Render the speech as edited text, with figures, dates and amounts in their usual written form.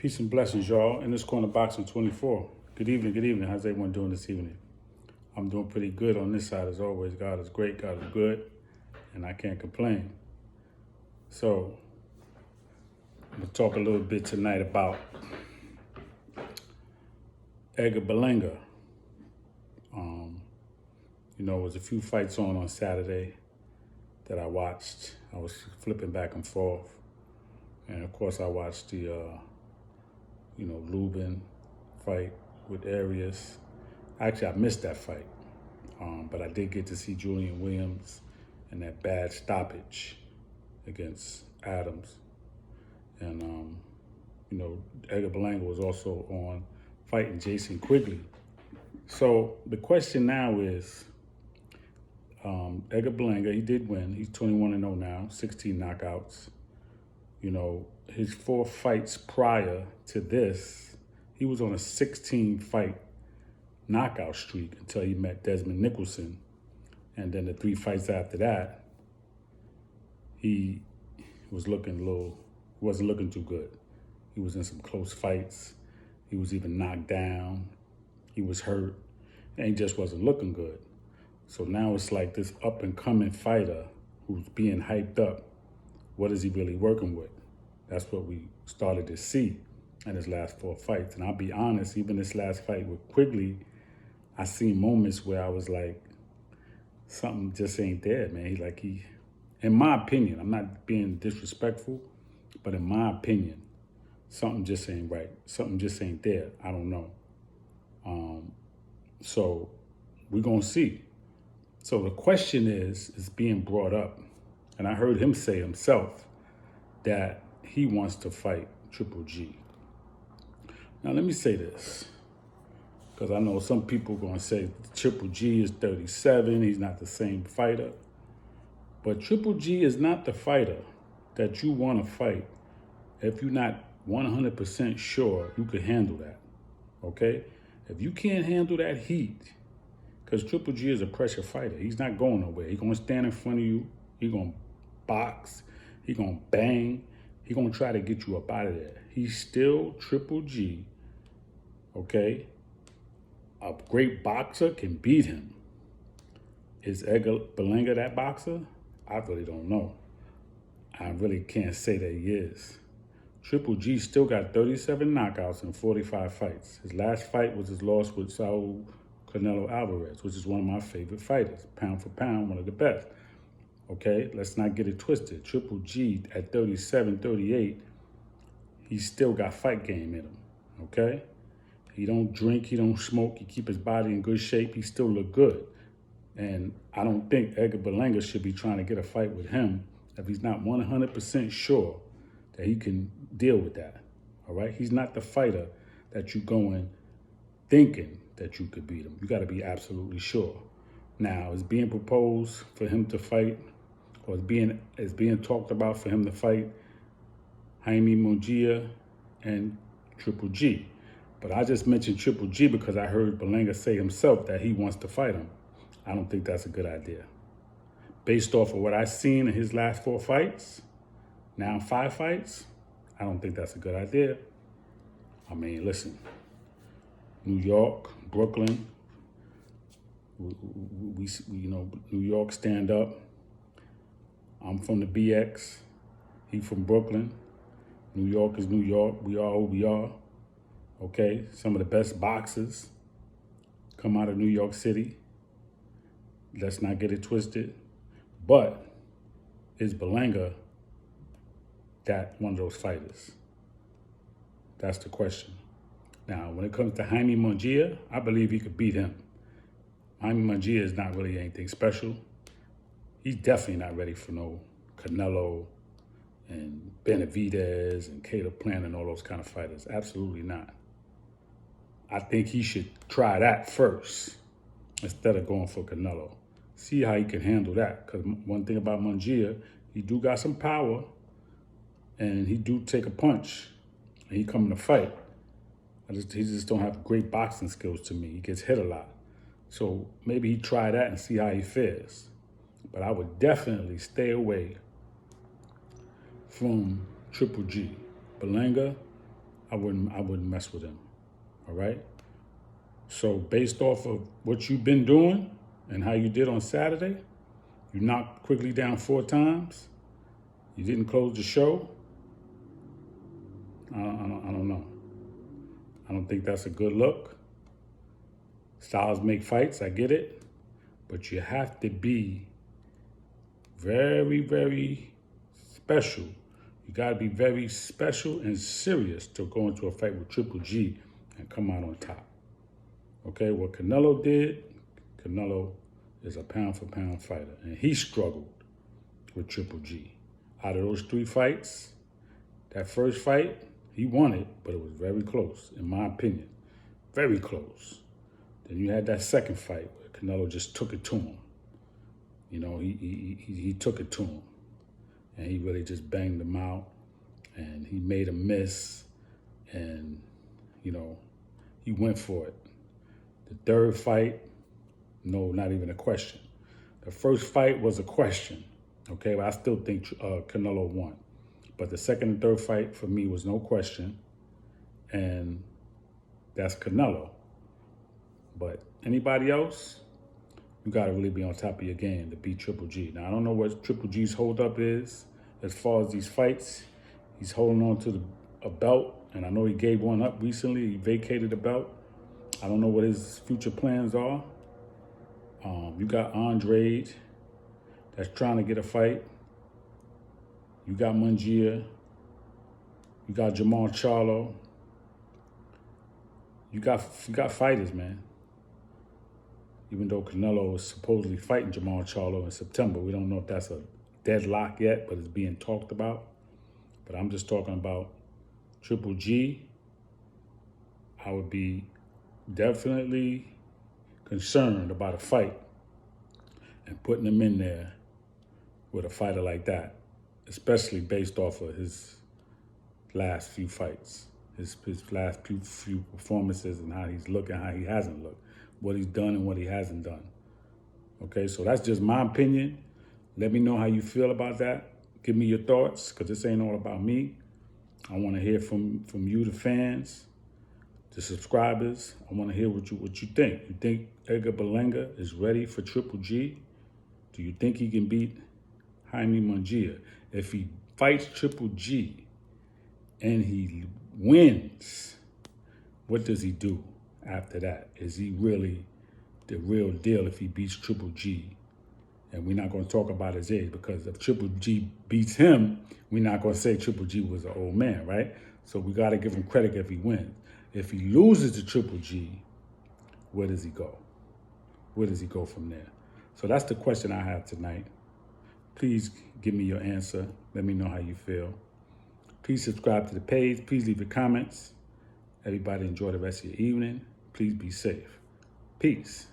Peace and blessings, y'all. In this corner boxing 24. Good evening, good evening. How's everyone doing this evening? I'm doing pretty good on this side as always. God is great, God is good, and I can't complain. So, I'm going to talk a little bit tonight about Edgar Berlanga. There was a few fights on Saturday that I watched. I was flipping back and forth. And of course, I watched the Lubin fight with Arias. Actually, I missed that fight, but I did get to see Julian Williams and that bad stoppage against Adams. And, Edgar Berlanga was also on fighting Jason Quigley. So the question now is, Edgar Berlanga, he did win. He's 21-0 now, 16 knockouts. His 4 fights prior to this, he was on a 16-fight knockout streak until he met Desmond Nicholson. And then the 3 fights after that, he wasn't looking too good. He was in some close fights. He was even knocked down. He was hurt, and he just wasn't looking good. So now it's like this up-and-coming fighter who's being hyped up. What is he really working with? That's what we started to see in his last 4 fights. And I'll be honest, even this last fight with Quigley, I seen moments where I was like, something just ain't there, man. In my opinion, I'm not being disrespectful, but in my opinion, something just ain't right. Something just ain't there. I don't know. So we're going to see. So the question is being brought up, and I heard him say himself that he wants to fight Triple G. Now, let me say this, because I know some people are going to say Triple G is 37, he's not the same fighter. But Triple G is not the fighter that you want to fight if you're not 100% sure you can handle that, okay? If you can't handle that heat, because Triple G is a pressure fighter. He's not going nowhere. He's going to stand in front of you. He's going to box. He's going to bang. He's going to try to get you up out of there. He's still Triple G, okay? A great boxer can beat him. Is Edgar Berlanga that boxer? I really don't know. I really can't say that he is. Triple G still got 37 knockouts in 45 fights. His last fight was his loss with Saul Canelo Alvarez, which is one of my favorite fighters. Pound for pound, one of the best. Okay, let's not get it twisted. Triple G at 37, 38, he's still got fight game in him, okay? He don't drink, he don't smoke, he keep his body in good shape, he still look good. And I don't think Edgar Berlanga should be trying to get a fight with him if he's not 100% sure that he can deal with that, all right? He's not the fighter that you going thinking that you could beat him. You got to be absolutely sure. Now, it's being proposed for him to fight, or it's being talked about for him to fight Jaime Mungia and Triple G. But I just mentioned Triple G because I heard Berlanga say himself that he wants to fight him. I don't think that's a good idea. Based off of what I've seen in his last 4 fights, now 5 fights, I don't think that's a good idea. I mean, listen, New York, Brooklyn, we New York stand up. I'm from the BX. He from Brooklyn. New York is New York. We are who we are. Okay, some of the best boxers come out of New York City. Let's not get it twisted. But is Berlanga that one of those fighters? That's the question. Now, when it comes to Jaime Mungia, I believe he could beat him. Jaime Mungia is not really anything special. He's definitely not ready for no Canelo and Benavidez and Caleb Plant and all those kind of fighters. Absolutely not. I think he should try that first instead of going for Canelo. See how he can handle that. Because one thing about Mungia, he do got some power and he do take a punch and he come to fight. He just don't have great boxing skills to me. He gets hit a lot. So maybe he try that and see how he fares. But I would definitely stay away from Triple G. Berlanga, I wouldn't mess with him. All right. So based off of what you've been doing and how you did on Saturday, you knocked Quigley down 4 times. You didn't close the show. I don't know. I don't think that's a good look. Styles make fights, I get it. But you have to be very, very special. You got to be very special and serious to go into a fight with Triple G and come out on top. Okay, what Canelo did, Canelo is a pound-for-pound fighter, and he struggled with Triple G. Out of those 3 fights, that first fight, he won it, but it was very close, in my opinion. Very close. Then you had that second fight where Canelo just took it to him. You know, he took it to him. And he really just banged him out. And he made a miss. And, you know, he went for it. The third fight, no, not even a question. The first fight was a question. Okay, but I still think Canelo won. But the second and third fight for me was no question. And that's Canelo. But anybody else, you got to really be on top of your game to beat Triple G. Now, I don't know what Triple G's holdup is as far as these fights. He's holding on to a belt, and I know he gave one up recently. He vacated the belt. I don't know what his future plans are. You got Andrade that's trying to get a fight. You got Mungia. You got Jamal Charlo. You got fighters, man. Even though Canelo is supposedly fighting Jamal Charlo in September, we don't know if that's a deadlock yet, but it's being talked about. But I'm just talking about Triple G. I would be definitely concerned about a fight and putting him in there with a fighter like that, especially based off of his last few fights, his last few performances and how he's looking, how he hasn't looked, what he's done and what he hasn't done. Okay, so that's just my opinion. Let me know how you feel about that. Give me your thoughts, because this ain't all about me. I want to hear from you, the fans, the subscribers. I want to hear what you think. You think Edgar Berlanga is ready for Triple G? Do you think he can beat Jaime Mungia? If he fights Triple G and he wins, what does he do after that? Is he really the real deal if he beats Triple G? And we're not going to talk about his age, because if Triple G beats him, we're not going to say Triple G was an old man, right? So we got to give him credit if he wins. If he loses to Triple G, where does he go? Where does he go from there? So that's the question I have tonight. Please give me your answer. Let me know how you feel. Please subscribe to the page. Please leave your comments. Everybody enjoy the rest of your evening. Please be safe. Peace.